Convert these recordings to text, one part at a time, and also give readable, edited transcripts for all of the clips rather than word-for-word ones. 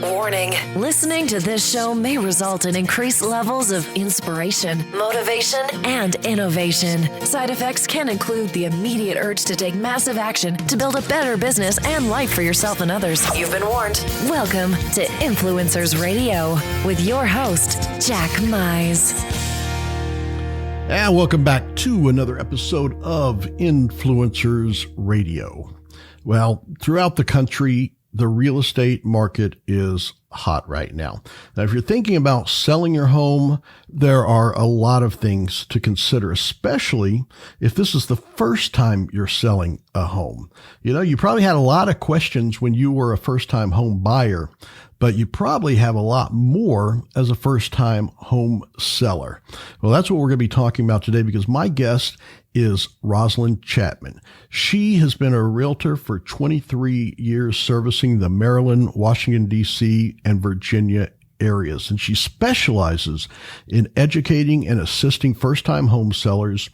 Warning. Listening to this show may result in increased levels of inspiration, motivation, and innovation. Side effects can include the immediate urge to take massive action to build a better business and life for yourself and others. You've been warned. Welcome to Influencers Radio with your host, Jack Mize. And welcome back to another episode of Influencers Radio. Well, throughout the country, the real estate market is hot right now. Now, if you're thinking about selling your home, there are a lot of things to consider, especially if this is the first time you're selling a home. You know, you probably had a lot of questions when you were a first-time home buyer, but you probably have a lot more as a first-time home seller. Well, that's what we're going to be talking about today because my guest is Rosalyne Chatman. She has been a realtor for 23 years servicing the Maryland, Washington, D.C., and Virginia areas. And she specializes in educating and assisting first-time home sellers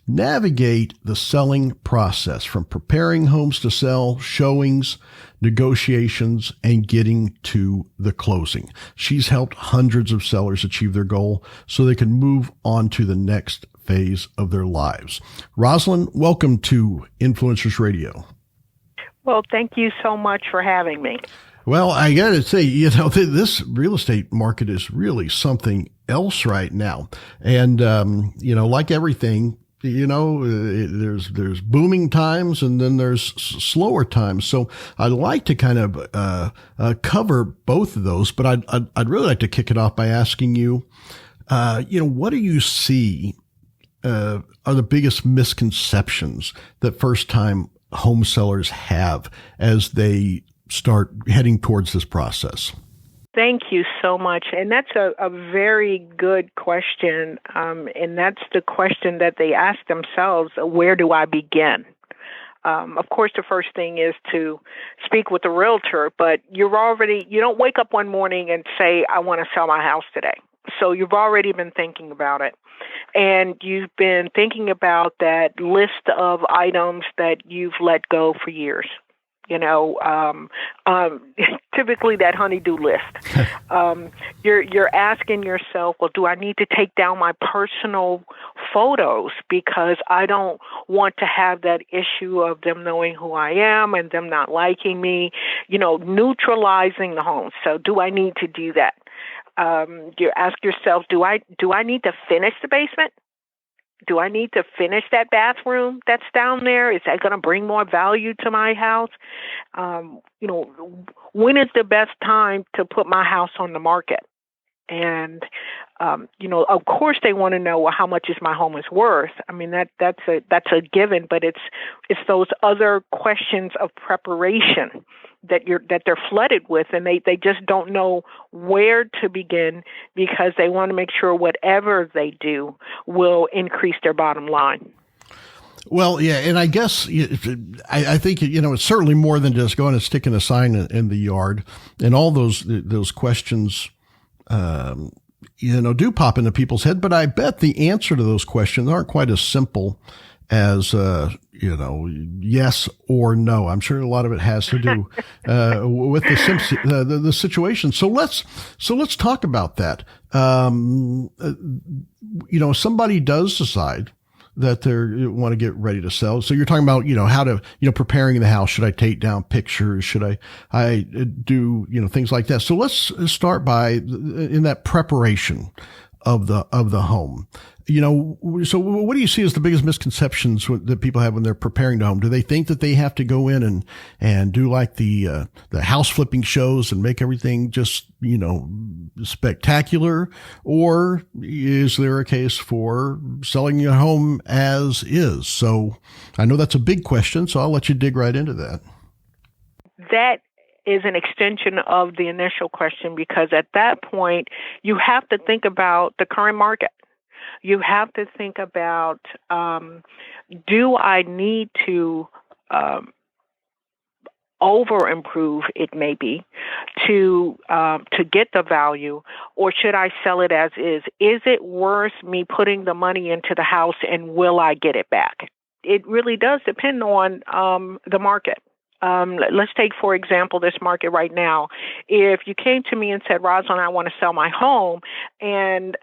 navigate the selling process from preparing homes to sell, showings, negotiations, and getting to the closing. She's helped hundreds of sellers achieve their goal so they can move on to the next phase of their lives. Rosalyne, welcome to Influencers Radio. Well, thank you so much for having me. Well, I got to say, you know, this real estate market is really something else right now. And, you know, like everything, you know, there's booming times and then there's slower times. So I'd like to kind of cover both of those, but I'd really like to kick it off by asking you, you know, what do you see are the biggest misconceptions that first-time home sellers have as they start heading towards this process? Thank you so much. And that's a very good question. And that's the question that they ask themselves, where do I begin? Of course, the first thing is to speak with the realtor, but you don't wake up one morning and say, I want to sell my house today. So you've already been thinking about it. And you've been thinking about that list of items that you've let go for years. You know, typically that honey-do list. You're asking yourself, well, do I need to take down my personal photos because I don't want to have that issue of them knowing who I am and them not liking me, you know, neutralizing the home. So do I need to do that? You ask yourself, do I need to finish the basement? Do I need to finish that bathroom that's down there? Is that going to bring more value to my house? You know, when is the best time to put my house on the market? And, you know, of course they want to know, well, how much is my home is worth? I mean, that's a given, but it's those other questions of preparation that they're flooded with, and they just don't know where to begin because they want to make sure whatever they do will increase their bottom line. Well, yeah, and I guess I think, you know, it's certainly more than just going and sticking a sign in the yard, and all those questions, you know, do pop into people's head. But I bet the answer to those questions aren't quite as simple as, you know, yes or no. I'm sure a lot of it has to do with the situation. So let's talk about that. You know, somebody does decide that they want to get ready to sell. So you're talking about, you know, how to, you know, preparing the house. Should I take down pictures? Should I do, you know, things like that? So let's start by in that preparation of the home. You know, so what do you see as the biggest misconceptions that people have when they're preparing the home? Do they think that they have to go in and do like the house flipping shows and make everything just, you know, spectacular? Or is there a case for selling your home as is? So I know that's a big question, so I'll let you dig right into that. That is an extension of the initial question, because at that point, you have to think about the current market. You have to think about, do I need to over improve, it may be, to get the value, or should I sell it as is? Is it worth me putting the money into the house, and will I get it back? It really does depend on the market. Let's take, for example, this market right now. if you came to me and said, Rosalyne, I want to sell my home, and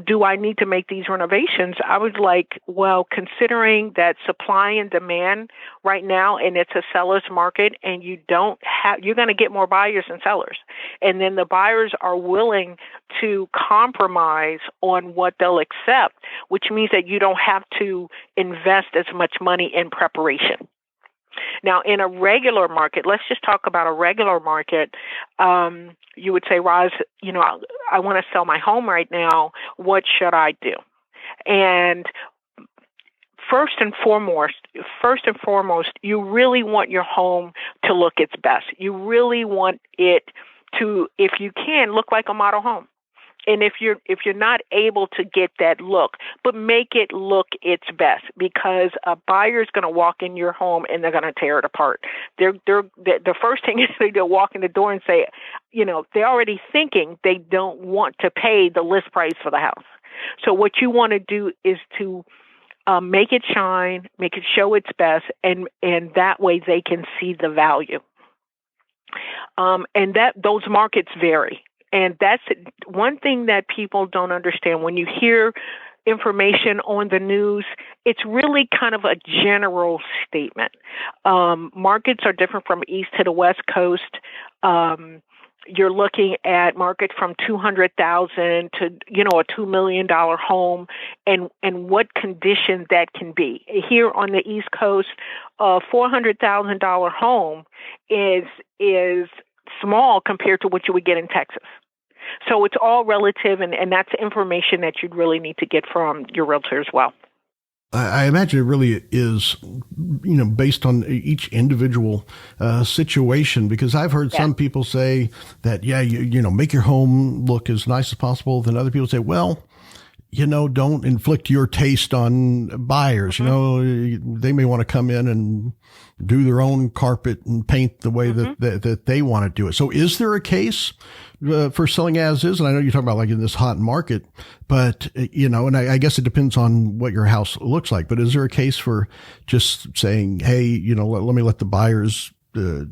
do I need to make these renovations? I was like, well, considering that supply and demand right now, and it's a seller's market, and you're going to get more buyers than sellers. And then the buyers are willing to compromise on what they'll accept, which means that you don't have to invest as much money in preparation. Now, in a regular market, let's just talk about a regular market. You would say, Roz, I want to sell my home right now. What should I do? And first and foremost, you really want your home to look its best. You really want it to, if you can, look like a model home. And if you're not able to get that look, but make it look its best, because a buyer's going to walk in your home and they're going to tear it apart. The first thing is they'll walk in the door and say, they're already thinking they don't want to pay the list price for the house. So what you want to do is to make it shine, make it show its best, and that way they can see the value. And those markets vary. And that's one thing that people don't understand. When you hear information on the news, it's really kind of a general statement. Markets are different from east to the west coast. You're looking at market from $200,000 to a $2 million home, and what condition that can be. Here on the East Coast, a $400,000 home is small compared to what you would get in Texas. So it's all relative, and that's information that you'd really need to get from your realtor as well. I imagine it really is, based on each individual situation, because I've heard some people say that, make your home look as nice as possible. Then other people say, well, don't inflict your taste on buyers. Mm-hmm. They may want to come in and do their own carpet and paint the way that they want to do it. So is there a case for selling as is? And I know you're talking about like in this hot market, but, and I guess it depends on what your house looks like. But is there a case for just saying, hey, let me let the buyers do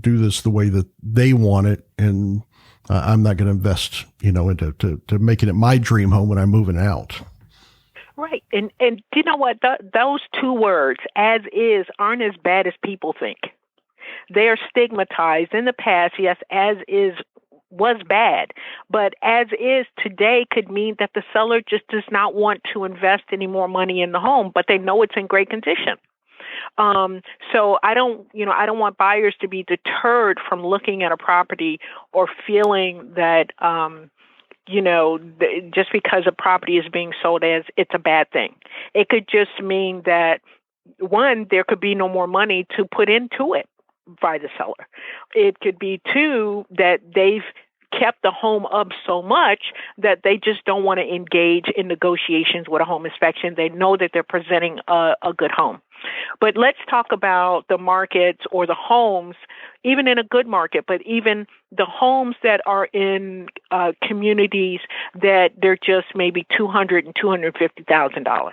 this the way that they want it, and I'm not going to invest, into making it my dream home when I'm moving out. Right. And you know what? Those two words, as is, aren't as bad as people think. They are stigmatized. In the past, yes, as is was bad, but as is today could mean that the seller just does not want to invest any more money in the home, but they know it's in great condition. So I don't want buyers to be deterred from looking at a property or feeling that, just because a property is being sold as, it's a bad thing. It could just mean that, one, there could be no more money to put into it by the seller. It could be, two, that they've kept the home up so much that they just don't want to engage in negotiations with a home inspection. They know that they're presenting a good home. But let's talk about the markets or the homes, even in a good market, but even the homes that are in communities that they're just maybe $200,000 and $250,000.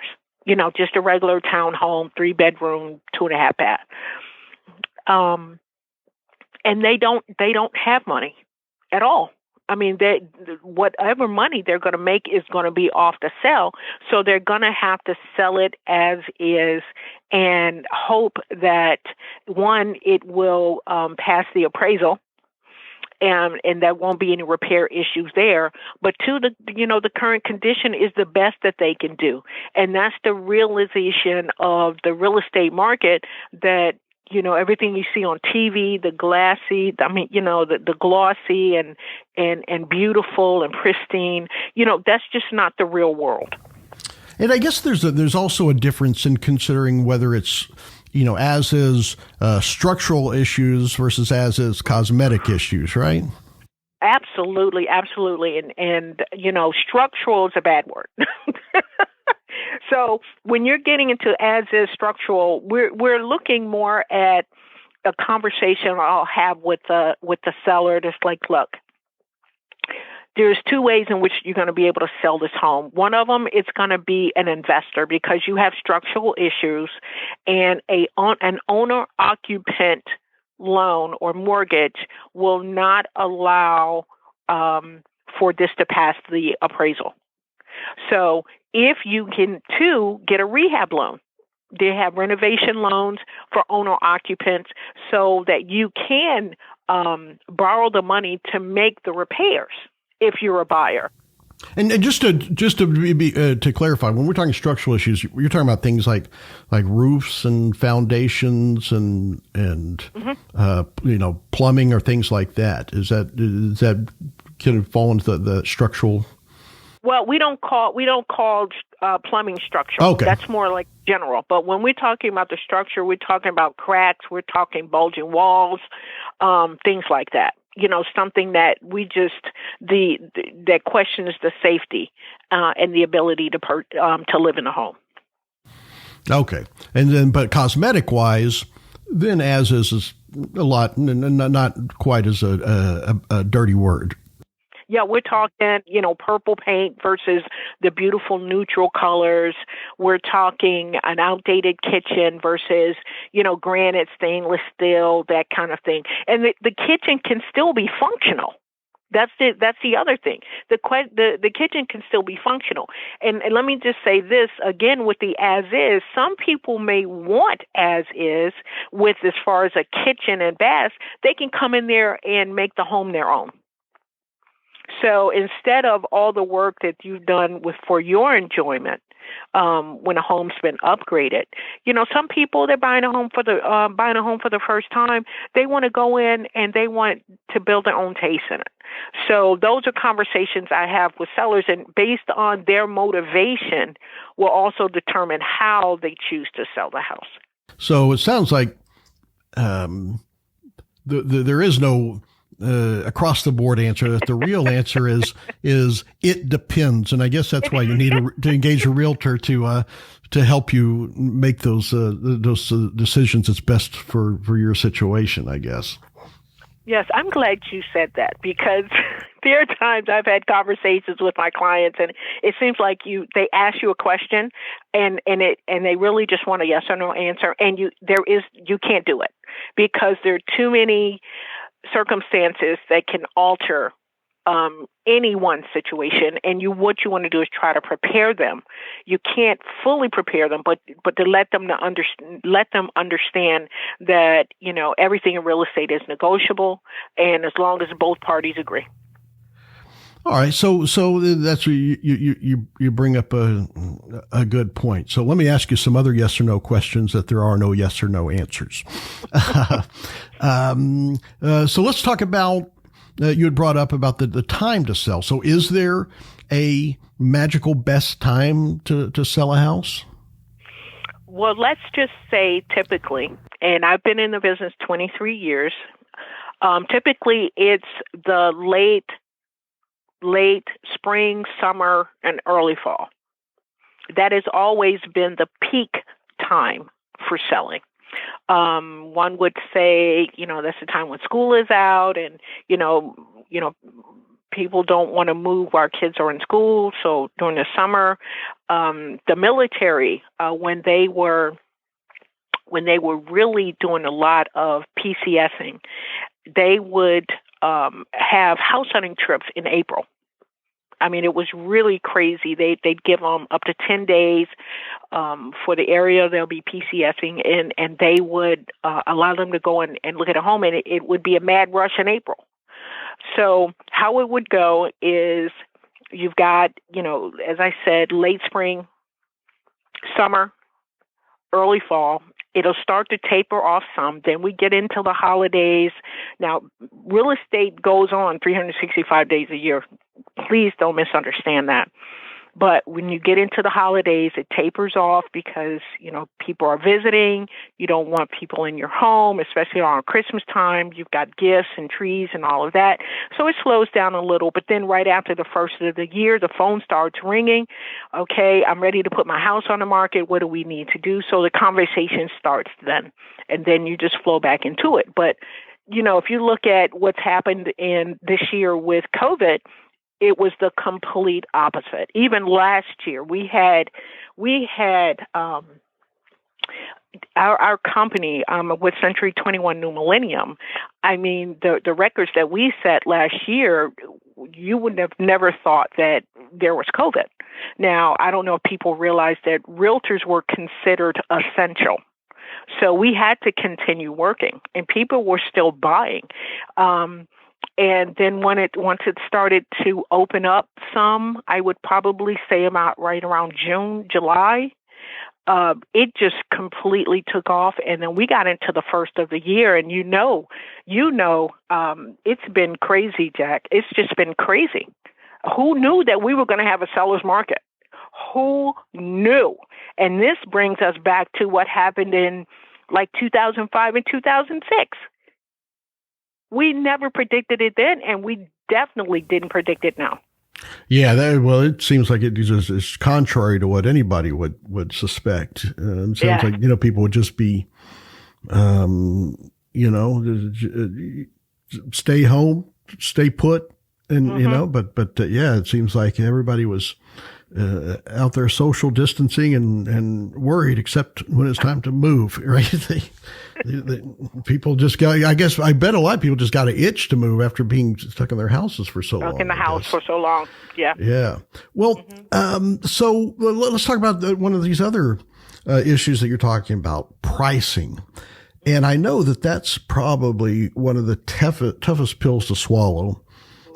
Just a regular townhome, 3-bedroom, 2.5 bath. And they don't have money at all. I mean, whatever money they're going to make is going to be off the sale. So they're going to have to sell it as is and hope that, one, it will pass the appraisal, and there won't be any repair issues there. But two, the current condition is the best that they can do. And that's the realization of the real estate market, that everything you see on TV, the glossy and beautiful and pristine, that's just not the real world. And I guess there's also a difference in considering whether it's, as is structural issues versus as is cosmetic issues, right? Absolutely. And structural is a bad word. So when you're getting into as is structural, we're looking more at a conversation I'll have with the seller. That's like, look, there's two ways in which you're going to be able to sell this home. One of them, it's going to be an investor, because you have structural issues, and an owner-occupant loan or mortgage will not allow for this to pass the appraisal. So if you can, too, get a rehab loan. They have renovation loans for owner-occupants so that you can borrow the money to make the repairs if you're a buyer. And just to clarify, when we're talking structural issues, you're talking about things like roofs and foundations and plumbing or things like that. Is that can it fall into the structural? Well, we don't call plumbing structural. Okay. That's more like general. But when we're talking about the structure, we're talking about cracks, we're talking bulging walls, things like that. Something that that questions the safety and the ability to live in a home. Okay, and then but cosmetic wise, then as is a lot, not quite as a dirty word. Yeah, we're talking, purple paint versus the beautiful neutral colors. We're talking an outdated kitchen versus, granite, stainless steel, that kind of thing. And the kitchen can still be functional. That's the other thing. The kitchen can still be functional. And let me just say this again with the as is. Some people may want as is with as far as a kitchen and bath. They can come in there and make the home their own. So instead of all the work that you've done for your enjoyment, when a home's been upgraded, some people, they're buying a home for the first time. They want to go in and they want to build their own taste in it. So those are conversations I have with sellers, and based on their motivation, will also determine how they choose to sell the house. So it sounds like there is no across the board answer. That the real answer is it depends, and I guess that's why you need to engage a realtor to help you make those decisions that's best for your situation, I guess. Yes, I'm glad you said that, because there are times I've had conversations with my clients, and it seems like they ask you a question, and they really just want a yes or no answer, and you can't do it because there are too many circumstances that can alter anyone's situation, and what you want to do is try to prepare them. You can't fully prepare them, but to let them understand that everything in real estate is negotiable, and as long as both parties agree. All right, so that's where you bring up a good point. So let me ask you some other yes or no questions that there are no yes or no answers. So let's talk about. You had brought up about the time to sell. So is there a magical best time to sell a house? Well, let's just say typically, and I've been in the business 23 years, typically it's the late spring, summer, and early fall. That has always been the peak time for selling. One would say, that's the time when school is out, and, people don't want to move while kids are in school. So during the summer, the military, when they were really doing a lot of PCSing, they would have house hunting trips in April. I mean, it was really crazy. They'd give them up to 10 days for the area they'll be PCSing, and they would allow them to go and look at a home, and it would be a mad rush in April. So how it would go is you've got, as I said, late spring, summer, early fall. It'll start to taper off some. Then we get into the holidays. Now, real estate goes on 365 days a year. Please don't misunderstand that. But when you get into the holidays, it tapers off because, people are visiting. You don't want people in your home, especially around Christmas time. You've got gifts and trees and all of that. So it slows down a little. But then right after the first of the year, the phone starts ringing. Okay, I'm ready to put my house on the market. What do we need to do? So the conversation starts then. And then you just flow back into it. But, if you look at what's happened in this year with COVID, it was the complete opposite. Even last year, we had our company with Century 21 New Millennium, I mean, the records that we set last year, you would have never thought that there was COVID. Now, I don't know if people realize that realtors were considered essential. So we had to continue working, and people were still buying. And then once it started to open up some, I would probably say about right around June, July, it just completely took off. And then we got into the first of the year, and it's been crazy, Jack. It's just been crazy. Who knew that we were going to have a seller's market? Who knew? And this brings us back to what happened in like 2005 and 2006. We never predicted it then, and we definitely didn't predict it now. Yeah, it seems like it is contrary to what anybody would suspect. It sounds like, people would just be, stay home, stay put, and, but it seems like everybody was out there social distancing and worried, except when it's time to move, right? People just got, I bet a lot of people just got an itch to move after being stuck in their houses for so long. Stuck in the house for so long. Yeah. Yeah. Well, so let's talk about one of these other issues that you're talking about, pricing. And I know that that's probably one of the toughest pills to swallow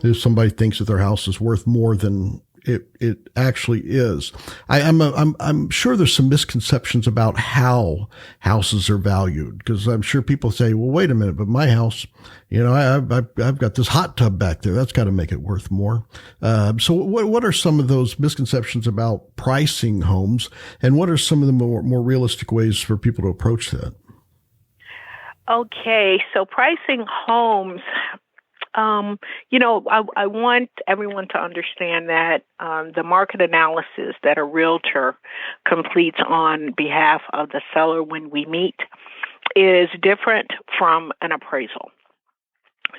if somebody thinks that their house is worth more than it actually is. I'm sure there's some misconceptions about how houses are valued, because I'm sure people say, well, wait a minute, but my house, I've got this hot tub back there. That's got to make it worth more. So what are some of those misconceptions about pricing homes, and what are some of the more realistic ways for people to approach that? Okay. So pricing homes, I want everyone to understand that the market analysis that a realtor completes on behalf of the seller when we meet is different from an appraisal.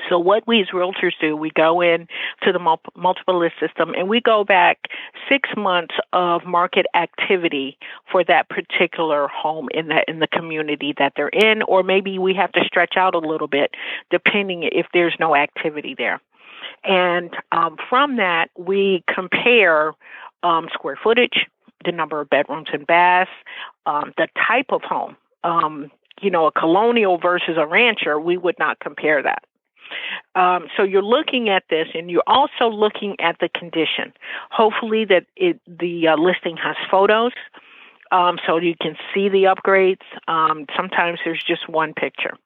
So what we as realtors do, we go in to the multiple list system, and we go back 6 months of market activity for that particular home in the community that they're in, or maybe we have to stretch out a little bit depending if there's no activity there. And from that, we compare square footage, the number of bedrooms and baths, the type of home. A colonial versus a rancher, we would not compare that. So you're looking at this, and you're also looking at the condition. Hopefully that the listing has photos, so you can see the upgrades. Sometimes there's just one picture.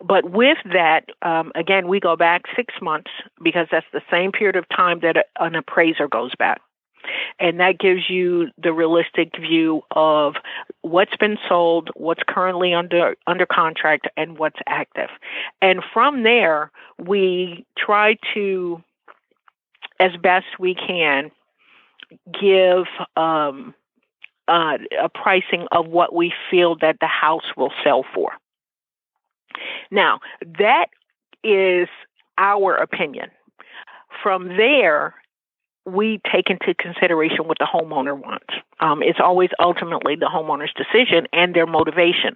But with that, again, we go back 6 months, because that's the same period of time that an appraiser goes back. And that gives you the realistic view of what's been sold, what's currently under contract, and what's active. And from there, we try to, as best we can, give a pricing of what we feel that the house will sell for. Now, that is our opinion. From there, we take into consideration what the homeowner wants. It's always ultimately the homeowner's decision and their motivation.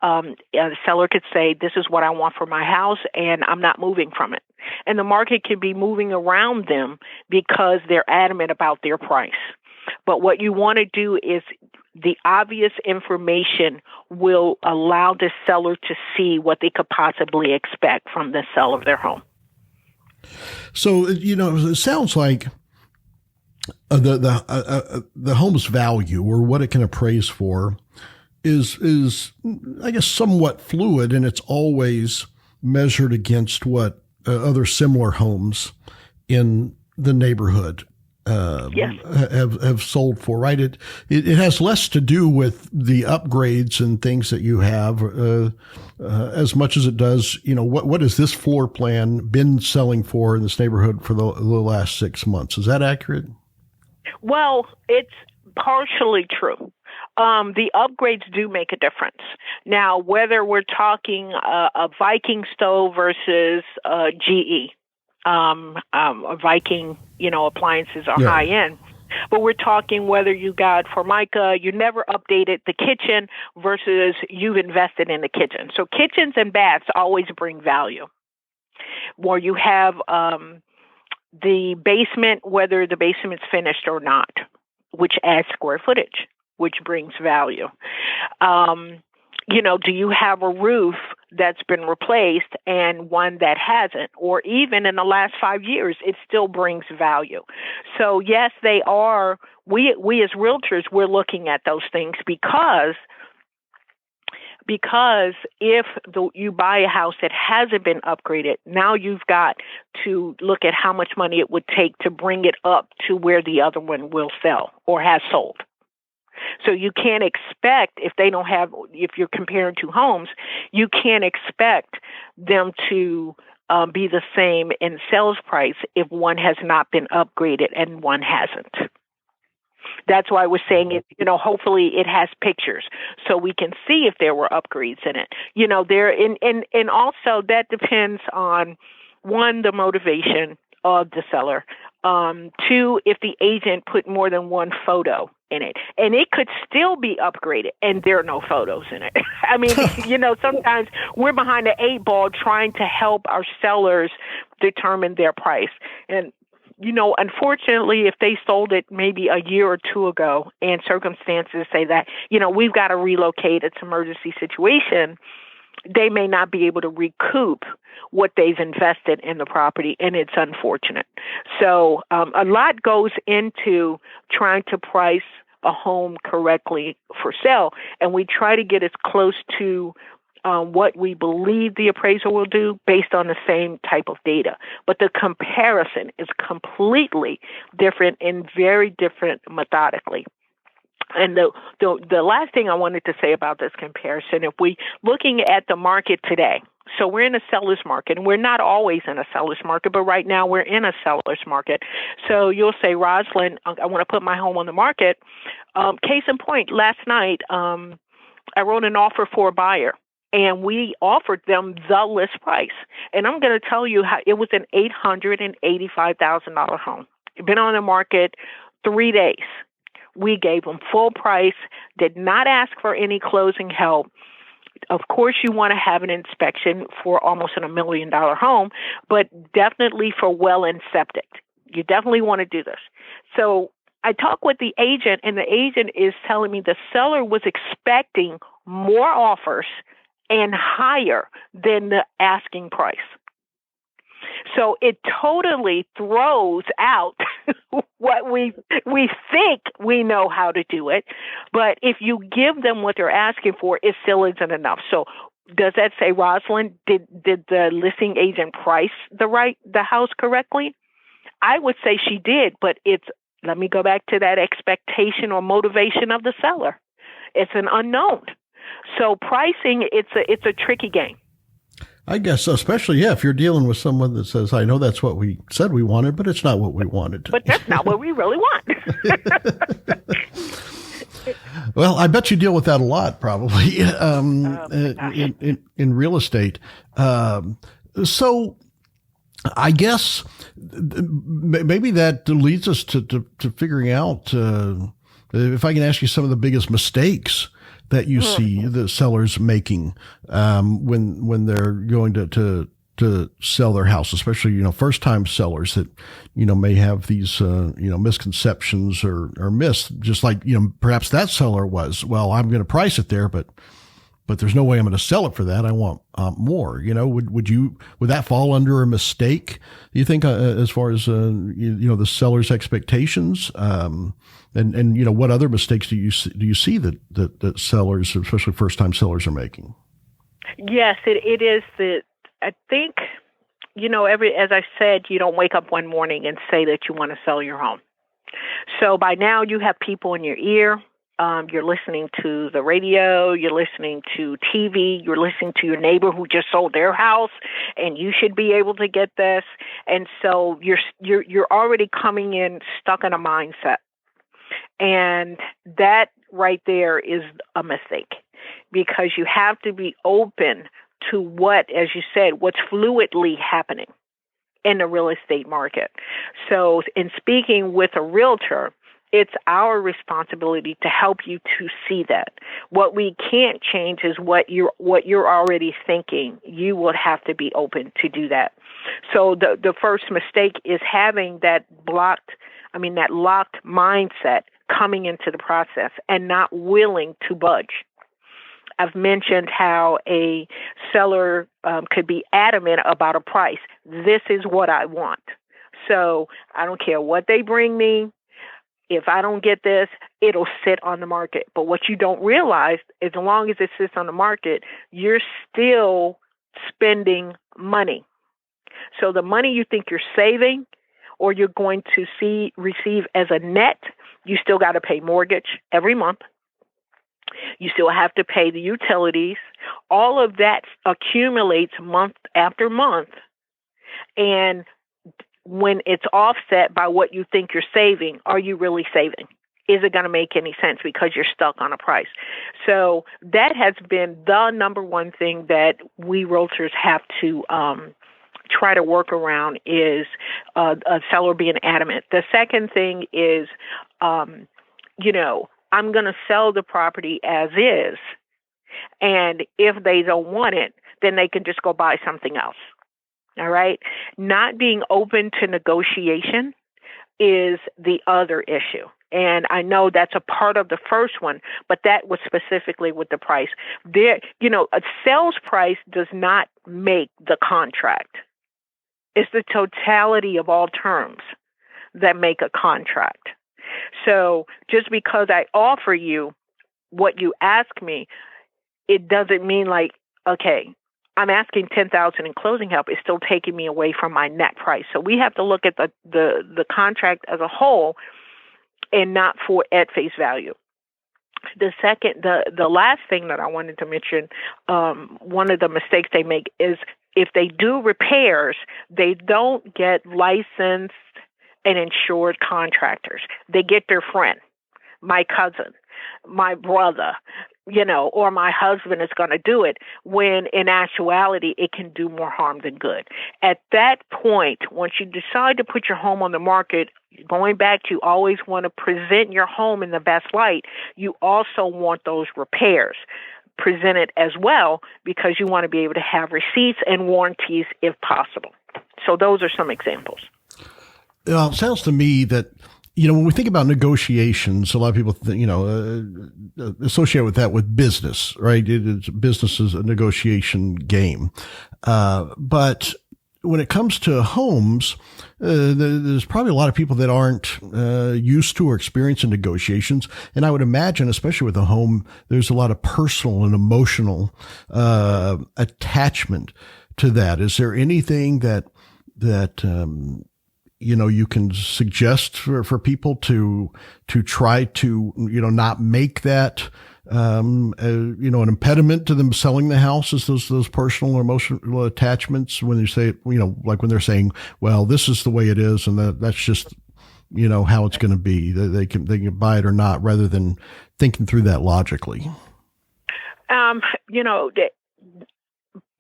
The seller could say, this is what I want for my house, and I'm not moving from it. And the market could be moving around them because they're adamant about their price. But what you want to do is the obvious information will allow the seller to see what they could possibly expect from the sale of their home. So, it sounds like the home's value, or what it can appraise for, is I guess somewhat fluid, and it's always measured against what other similar homes in the neighborhood have sold for, right? It has less to do with the upgrades and things that you have as much as it does, what has this floor plan been selling for in this neighborhood for the last 6 months? Is that accurate? Well, it's partially true. The upgrades do make a difference. Now, whether we're talking a Viking stove versus GE, a Viking, appliances are high end. But we're talking whether you got Formica, you never updated the kitchen versus you've invested in the kitchen. So kitchens and baths always bring value. Or you have the basement, whether the basement's finished or not, which adds square footage, which brings value. Do you have a roof that's been replaced and one that hasn't, or even in the last 5 years, it still brings value. So yes, they are. We as realtors, we're looking at those things because if you buy a house that hasn't been upgraded, now you've got to look at how much money it would take to bring it up to where the other one will sell or has sold. So you can't expect, if you're comparing two homes, you can't expect them to be the same in sales price if one has not been upgraded and one hasn't. That's why we're saying it, hopefully it has pictures so we can see if there were upgrades in it. And also that depends on, one, the motivation of the seller. Two, if the agent put more than one photo in it, and it could still be upgraded and there are no photos in it. I mean, sometimes we're behind the 8 ball trying to help our sellers determine their price. And unfortunately, if they sold it maybe a year or two ago and circumstances say that, we've got to relocate, it's an emergency situation, they may not be able to recoup what they've invested in the property, and it's unfortunate. So a lot goes into trying to price a home correctly for sale, and we try to get as close to what we believe the appraiser will do based on the same type of data. But the comparison is completely different and very different methodically. And the last thing I wanted to say about this comparison, if we looking at the market today, so we're in a seller's market, and we're not always in a seller's market, but right now we're in a seller's market. So you'll say, Rosalyne, I want to put my home on the market. Case in point, last night I wrote an offer for a buyer, and we offered them the list price. And I'm going to tell you how it was an $885,000 home. It's been on the market 3 days. We gave them full price, did not ask for any closing help. Of course, you want to have an inspection for almost $1 million home, but definitely for well and septic. You definitely want to do this. So I talked with the agent, and the agent is telling me the seller was expecting more offers and higher than the asking price. So it totally throws out what we think we know how to do it. But if you give them what they're asking for, it still isn't enough. So does that say, Rosalyne, did the listing agent price the house correctly? I would say she did, but let me go back to that expectation or motivation of the seller. It's an unknown. So pricing, it's a tricky game. I guess, especially, if you're dealing with someone that says, I know that's what we said we wanted, but it's not what we wanted. But that's not what we really want. Well, I bet you deal with that a lot, probably, in real estate. So I guess maybe that leads us to figuring out, if I can ask you some of the biggest mistakes that you see the sellers making when they're going to sell their house, especially first time sellers that may have these misconceptions or myths, just like perhaps that seller was. Well, I'm going to price it there, but there's no way I'm going to sell it for that. I want more. Would that fall under a mistake? You think as far as the seller's expectations? And what other mistakes do you see that sellers, especially first time sellers, are making? Yes, it is that I think as I said, you don't wake up one morning and say that you want to sell your home. So by now you have people in your ear. You're listening to the radio, you're listening to TV, you're listening to your neighbor who just sold their house, and you should be able to get this. And so you're already coming in stuck in a mindset. And that right there is a mistake, because you have to be open to what, as you said, what's fluidly happening in the real estate market. So in speaking with a realtor, It's our responsibility to help you to see that. What we can't change is what you're already thinking. You would have to be open to do that. So the first mistake is having that locked mindset coming into the process and not willing to budge. I've mentioned how a seller could be adamant about a price. This is what I want. So I don't care what they bring me. If I don't get this, it'll sit on the market. But what you don't realize, as long as it sits on the market, you're still spending money. So the money you think you're saving or you're going to receive as a net, you still got to pay mortgage every month. You still have to pay the utilities. All of that accumulates month after month. And when it's offset by what you think you're saving, are you really saving? Is it going to make any sense because you're stuck on a price? So that has been the number one thing that we realtors have to try to work around is a seller being adamant. The second thing is, I'm going to sell the property as is. And if they don't want it, then they can just go buy something else. All right. Not being open to negotiation is the other issue. And I know that's a part of the first one, but that was specifically with the price. A sales price does not make the contract. It's the totality of all terms that make a contract. So just because I offer you what you ask me, it doesn't mean like, okay, I'm asking $10,000 in closing help. It's still taking me away from my net price. So we have to look at the contract as a whole and not at face value. The last thing that I wanted to mention, one of the mistakes they make is if they do repairs, they don't get licensed and insured contractors. They get their friend, my cousin, my brother, or my husband is going to do it, when in actuality, it can do more harm than good. At that point, once you decide to put your home on the market, going back to you always want to present your home in the best light, you also want those repairs presented as well because you want to be able to have receipts and warranties if possible. So those are some examples. It sounds to me that, when we think about negotiations, a lot of people think, associate with that with business, right? Business is a negotiation game. But when it comes to homes, there's probably a lot of people that aren't used to or experienced in negotiations. And I would imagine, especially with a home, there's a lot of personal and emotional attachment to that. Is there anything that you can suggest for people to try to, not make that, an impediment to them selling the house, is those personal or emotional attachments when you say, like when they're saying, well, this is the way it is. And that's just, how it's going to be. They can buy it or not, rather than thinking through that logically.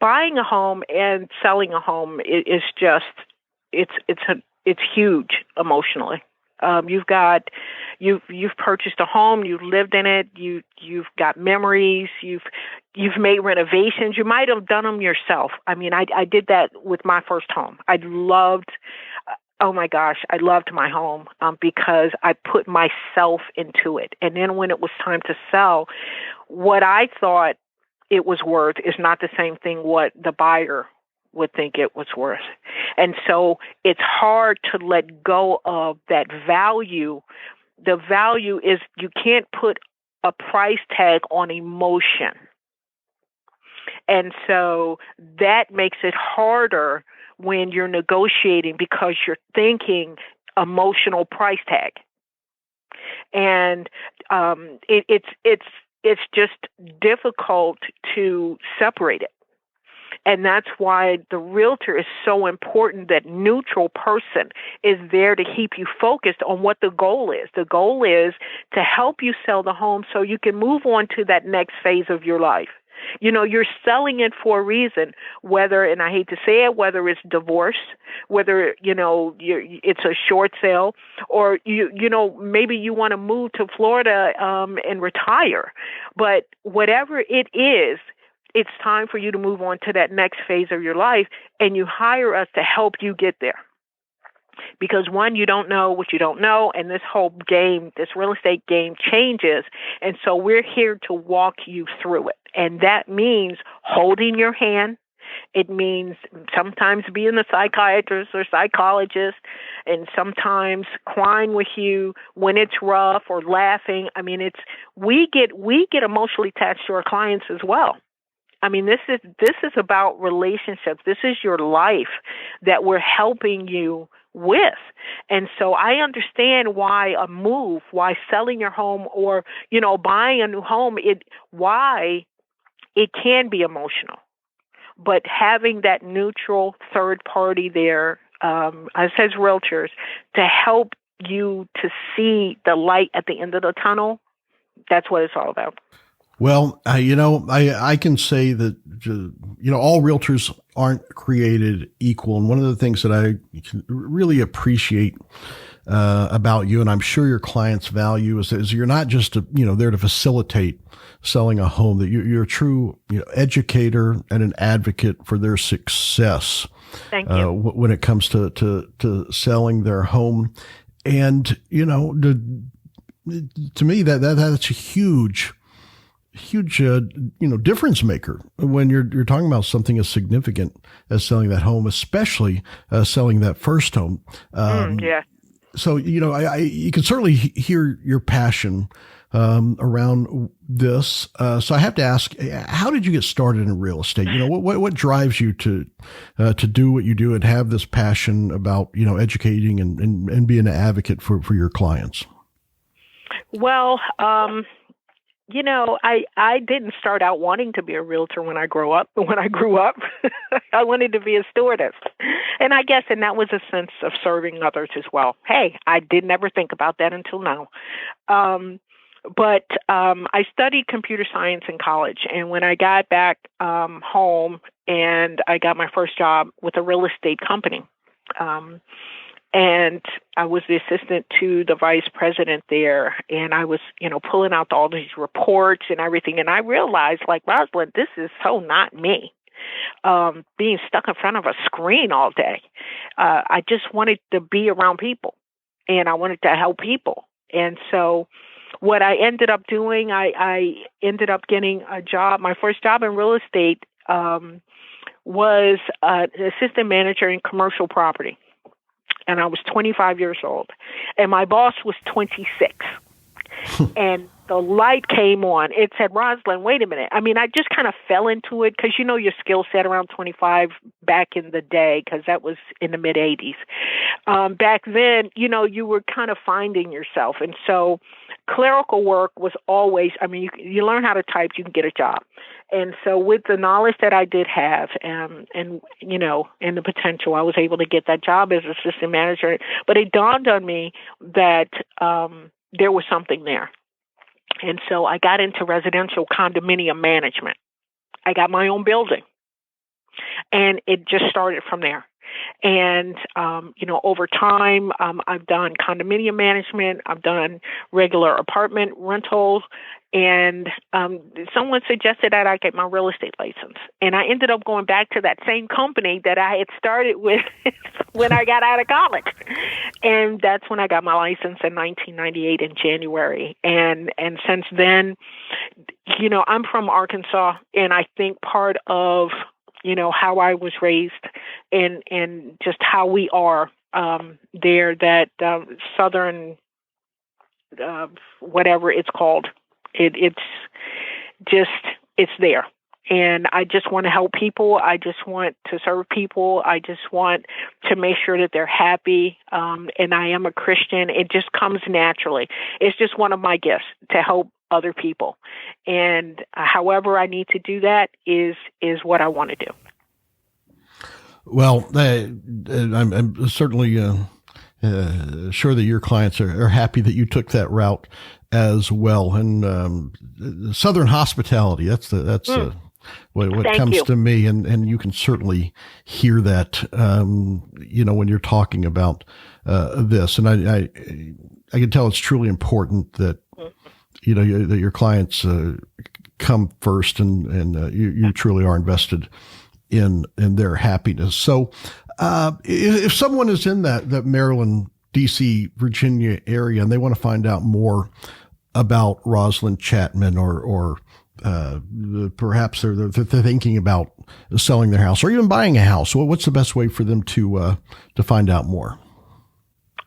Buying a home and selling a home is just, it's huge emotionally. You've purchased a home, you've lived in it, you've got memories, you've made renovations. You might have done them yourself. I mean, I did that with my first home. I loved my home because I put myself into it. And then when it was time to sell, what I thought it was worth is not the same thing what the buyer would think it was worth. And so it's hard to let go of that value. The value is you can't put a price tag on emotion. And so that makes it harder when you're negotiating because you're thinking emotional price tag. And it's just difficult to separate it. And that's why the realtor is so important. That neutral person is there to keep you focused on what the goal is. The goal is to help you sell the home so you can move on to that next phase of your life. You're selling it for a reason, whether, and I hate to say it, whether it's divorce, whether, it's a short sale, or, maybe you want to move to Florida and retire. But whatever it is, it's time for you to move on to that next phase of your life, and you hire us to help you get there. Because one, you don't know what you don't know, and this whole game, this real estate game changes. And so we're here to walk you through it. And that means holding your hand. It means sometimes being a psychiatrist or psychologist, and sometimes crying with you when it's rough, or laughing. I mean, we get emotionally attached to our clients as well. I mean, this is about relationships. This is your life that we're helping you with. And so I understand why selling your home, or, buying a new home, why it can be emotional. But having that neutral third party there, as realtors, to help you to see the light at the end of the tunnel, that's what it's all about. Well, I can say that, all realtors aren't created equal. And one of the things that I really appreciate about you, and I'm sure your clients value, is you're not just there to facilitate selling a home, that you're a true educator and an advocate for their success. Thank you. When it comes to selling their home. And, to me, that's a huge difference maker when you're talking about something as significant as selling that home, especially selling that first home. Yeah. So, you can certainly hear your passion around this. So I have to ask, how did you get started in real estate? What drives you to do what you do and have this passion about, educating and being an advocate for your clients? Well, I didn't start out wanting to be a realtor when I grew up. I wanted to be a stewardess. And that was a sense of serving others as well. Hey, I didn't ever think about that until now. But I studied computer science in college. And when I got back home, and I got my first job with a real estate company, and I was the assistant to the vice president there, and I was, pulling out all these reports and everything. And I realized, Rosalyne, this is so not me. Being stuck in front of a screen all day. I just wanted to be around people, and I wanted to help people. And so what I ended up doing, I ended up getting a job. My first job in real estate was an assistant manager in commercial property. And I was 25 years old, and my boss was 26. And the light came on. It said, Rosalyne, wait a minute. I mean, I just kind of fell into it because, your skill set around 25 back in the day, because that was in the mid 80s. Back then, you were kind of finding yourself. And so clerical work was always, you learn how to type, you can get a job. And so with the knowledge that I did have and the potential, I was able to get that job as assistant manager. But it dawned on me that there was something there. And so I got into residential condominium management. I got my own building. And it just started from there. And, over time, I've done condominium management. I've done regular apartment rentals. And someone suggested that I get my real estate license. And I ended up going back to that same company that I had started with when I got out of college. And that's when I got my license in 1998 in January. And since then, I'm from Arkansas, and I think part of how I was raised and just how we are there, that Southern, whatever it's called, it's there. And I just want to help people. I just want to serve people. I just want to make sure that they're happy. And I am a Christian. It just comes naturally. It's just one of my gifts to help other people. And however I need to do that is what I want to do. Well, I'm certainly sure that your clients are happy that you took that route as well. And Southern hospitality, that's what Thank comes you. to me, and you can certainly hear that, when you're talking about this. And I can tell it's truly important that, that your clients come first, and you truly are invested in their happiness. So if someone is in that Maryland, DC, Virginia area, and they want to find out more about Rosalyne Chatman, or perhaps they're thinking about selling their house or even buying a house, what's the best way for them to find out more?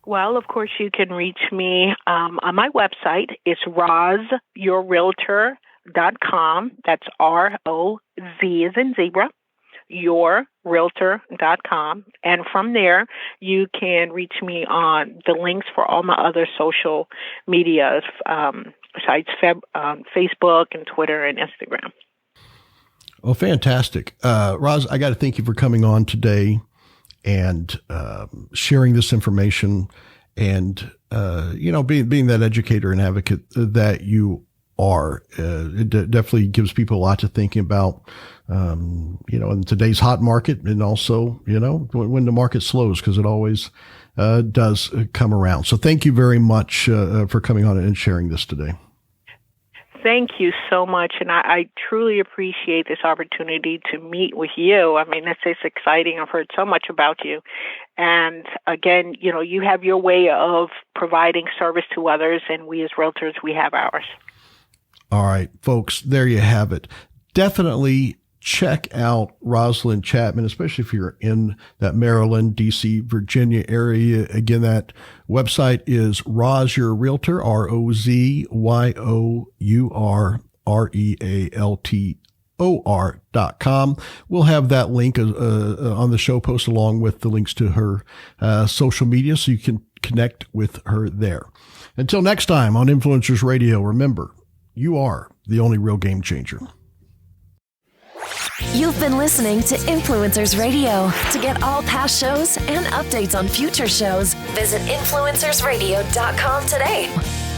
Well, of course, you can reach me on my website. It's rozyourrealtor.com. That's ROZ as in zebra, yourrealtor.com. And from there, you can reach me on the links for all my other social media sites, Facebook and Twitter and Instagram. Oh, fantastic. Roz, I got to thank you for coming on today and sharing this information, and being that educator and advocate that you are. It definitely gives people a lot to think about, in today's hot market, and also when the market slows, because it always does come around. So thank you very much for coming on and sharing this today. Thank you so much, and I truly appreciate this opportunity to meet with you. I mean, it's exciting. I've heard so much about you. And again, you have your way of providing service to others, and we as realtors, we have ours. All right, folks, there you have it. Definitely check out Rosalyne Chatman, especially if you're in that Maryland, DC, Virginia area. Again, that website is rozyourrealtor, ROZYOURREALTOR.com. We'll have that link on the show post, along with the links to her social media, so you can connect with her there. Until next time on Influencers Radio, remember, you are the only real game changer. You've been listening to Influencers Radio. To get all past shows and updates on future shows, visit influencersradio.com today.